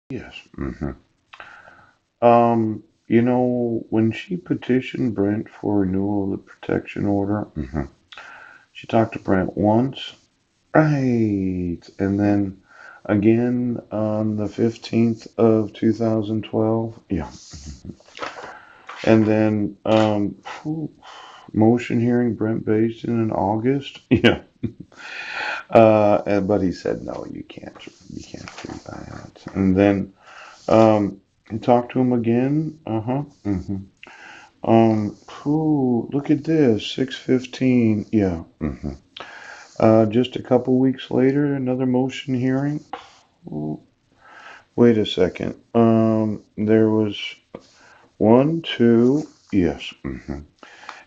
Yes. When she petitioned Brent for renewal of the protection order, she talked to Brent once, right, and then again on the 15th of 2012, yeah, and then motion hearing Brent Basin in August, yeah, but he said no, you can't do that, and then he talked to him again, look at this, 6:15. Yeah. Just a couple weeks later, another motion hearing. Ooh, wait a second. There was one, two. Yes.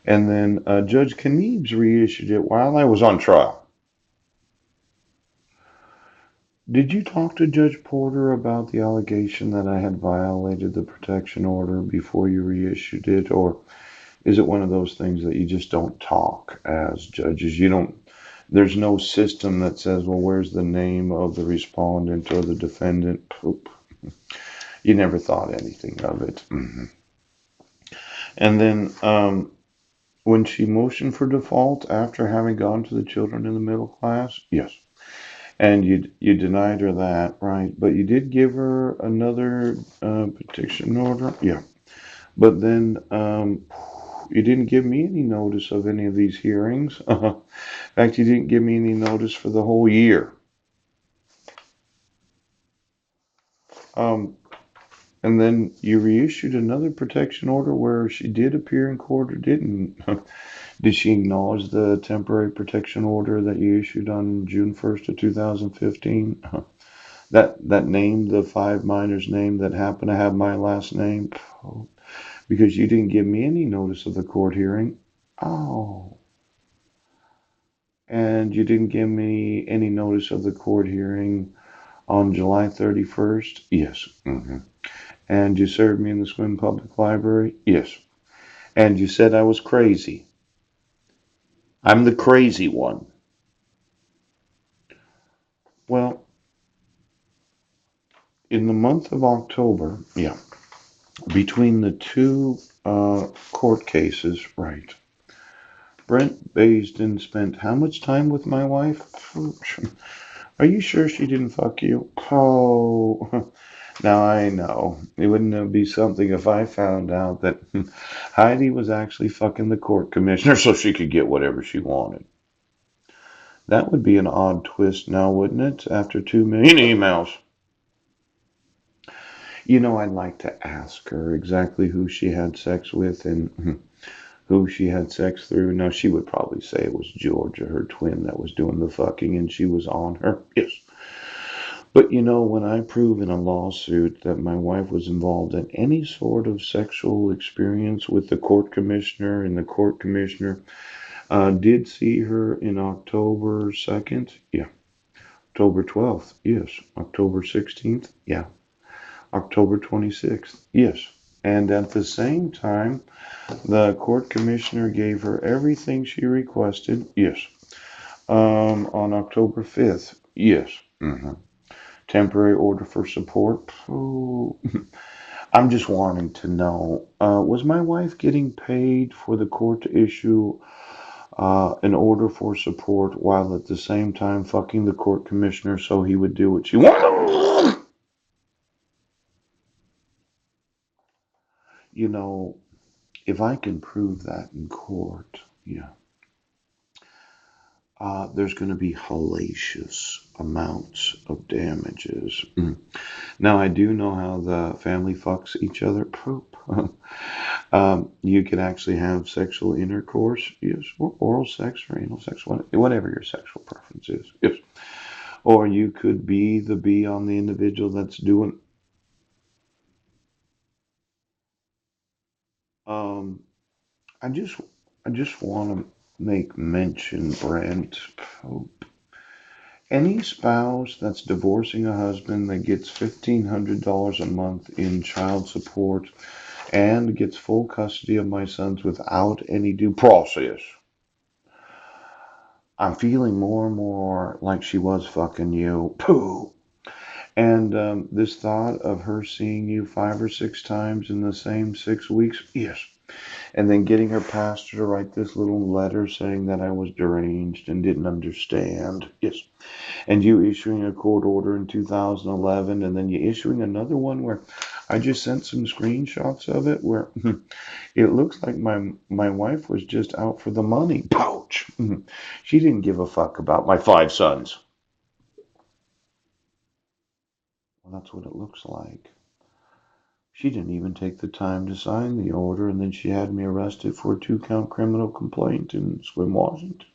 And then Judge Kniebs reissued it while I was on trial. Did you talk to Judge Porter about the allegation that I had violated the protection order before you reissued it, or is it one of those things that you just don't talk as judges? You don't. There's no system that says, well, where's the name of the respondent or the defendant? Poop. You never thought anything of it. And then when she motioned for default after having gone to the children in the middle class, yes. And you denied her that, right? But you did give her another protection order, yeah. But then you didn't give me any notice of any of these hearings. In fact, you didn't give me any notice for the whole year. Um, and then you reissued another protection order where she did appear in court or didn't. Did she acknowledge the temporary protection order that you issued on June 1st of 2015? That name, the five minors name that happened to have my last name? Because you didn't give me any notice of the court hearing. Oh. And you didn't give me any notice of the court hearing on July 31st? Yes. And you served me in the Swin Public Library? Yes. And you said I was crazy. I'm the crazy one. Well, in the month of October, yeah, between the two court cases, right, Brent Baisden spent how much time with my wife? Are you sure she didn't fuck you? Oh, now I know. It wouldn't be something if I found out that Heidi was actually fucking the court commissioner so she could get whatever she wanted. That would be an odd twist now, wouldn't it? After 2 million emails. I'd like to ask her exactly who she had sex with and who she had sex through. Now, she would probably say it was Georgia, her twin, that was doing the fucking and she was on her. Yes. But when I prove in a lawsuit that my wife was involved in any sort of sexual experience with the court commissioner, and the court commissioner did see her in October 2nd, yeah. October 12th, yes. October 16th, yeah. October 26th, yes. And at the same time, the court commissioner gave her everything she requested, yes. On October 5th, yes. Temporary order for support. Oh, I'm just wanting to know, was my wife getting paid for the court to issue an order for support while at the same time fucking the court commissioner so he would do what she wanted? You know, if I can prove that in court, yeah, there's going to be hellacious amounts of damages. Now, I do know how the family fucks each other. Poop. You can actually have sexual intercourse, yes, or oral sex or anal sex, whatever your sexual preference is, yes. Or you could be the bee on the individual that's doing. Um, I just, I just want to make mention, Brent. Pope. Any spouse that's divorcing a husband that gets $1,500 a month in child support and gets full custody of my sons without any due process. I'm feeling more and more like she was fucking you. Pooh. And this thought of her seeing you 5 or 6 times in the same 6 weeks, yes. And then getting her pastor to write this little letter saying that I was deranged and didn't understand, yes. And you issuing a court order in 2011, and then you issuing another one where I just sent some screenshots of it where it looks like my wife was just out for the money. Pouch. She didn't give a fuck about my 5 sons. Well, that's what it looks like. She didn't even take the time to sign the order, and then she had me arrested for a 2-count criminal complaint in Swim, Washington.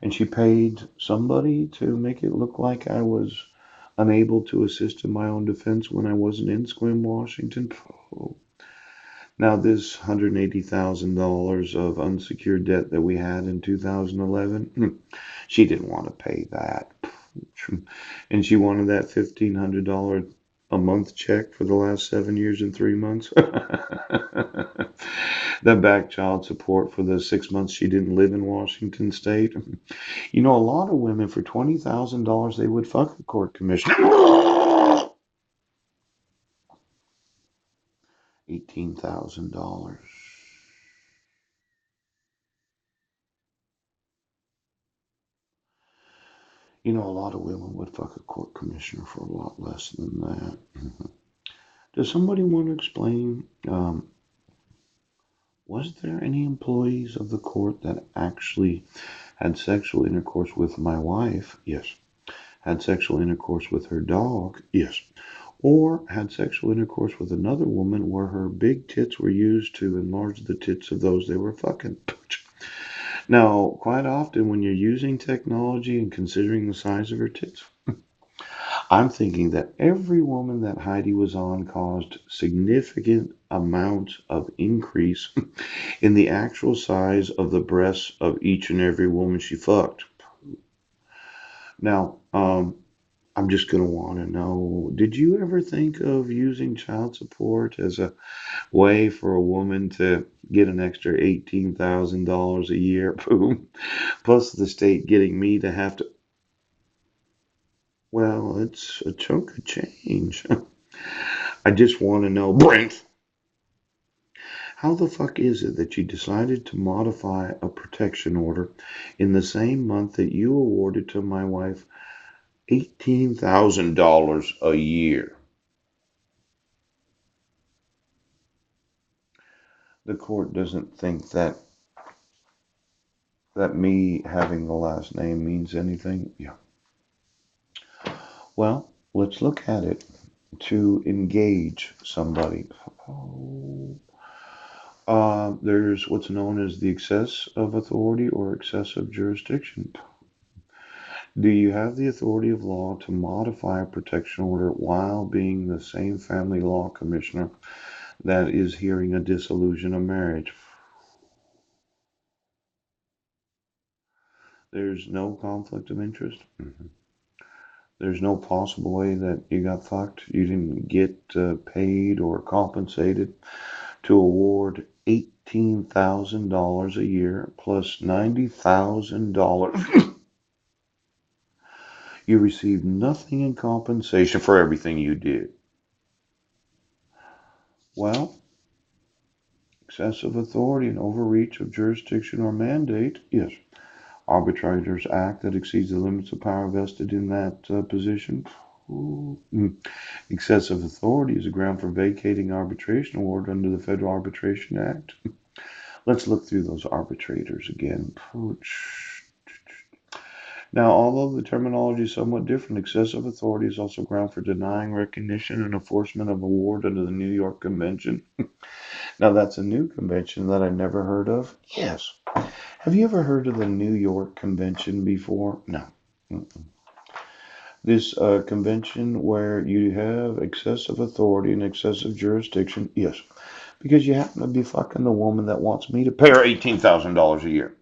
And she paid somebody to make it look like I was unable to assist in my own defense when I wasn't in Squim, Washington. Oh. Now, this $180,000 of unsecured debt that we had in 2011, she didn't want to pay that. And she wanted that $1,500 a month check for the last 7 years and 3 months. That back child support for the 6 months she didn't live in Washington State. You know, a lot of women for $20,000 they would fuck a court commissioner. $18,000. You know, a lot of women would fuck a court commissioner for a lot less than that. Does somebody want to explain? Was there any employees of the court that actually had sexual intercourse with my wife? Yes. Had sexual intercourse with her dog? Yes. Or had sexual intercourse with another woman where her big tits were used to enlarge the tits of those they were fucking? Now, quite often when you're using technology and considering the size of her tits, I'm thinking that every woman that Heidi was on caused significant amounts of increase in the actual size of the breasts of each and every woman she fucked. Now, I'm just going to want to know, did you ever think of using child support as a way for a woman to get an extra $18,000 a year? Boom. Plus the state getting me to have to, well, it's a chunk of change. I just want to know, Brent, how the fuck is it that you decided to modify a protection order in the same month that you awarded to my wife $18,000 a year? The court doesn't think that me having the last name means anything. Yeah. Well, let's look at it. To engage somebody. There's what's known as the excess of authority or excessive jurisdiction. Do you have the authority of law to modify a protection order while being the same family law commissioner that is hearing a dissolution of marriage? There's no conflict of interest. There's no possible way that you got fucked. You didn't get paid or compensated to award $18,000 a year plus $90,000. You received nothing in compensation for everything you did. Well, excessive authority and overreach of jurisdiction or mandate, yes. Arbitrators act that exceeds the limits of power vested in that position. Ooh. Excessive authority is a ground for vacating arbitration award under the Federal Arbitration Act. Let's look through those arbitrators again. Now, although the terminology is somewhat different, excessive authority is also ground for denying recognition and enforcement of award under the New York Convention. Now, that's a new convention that I never heard of. Yes. Have you ever heard of the New York Convention before? No. This convention where you have excessive authority and excessive jurisdiction? Yes. Because you happen to be fucking the woman that wants me to pay her $18,000 a year.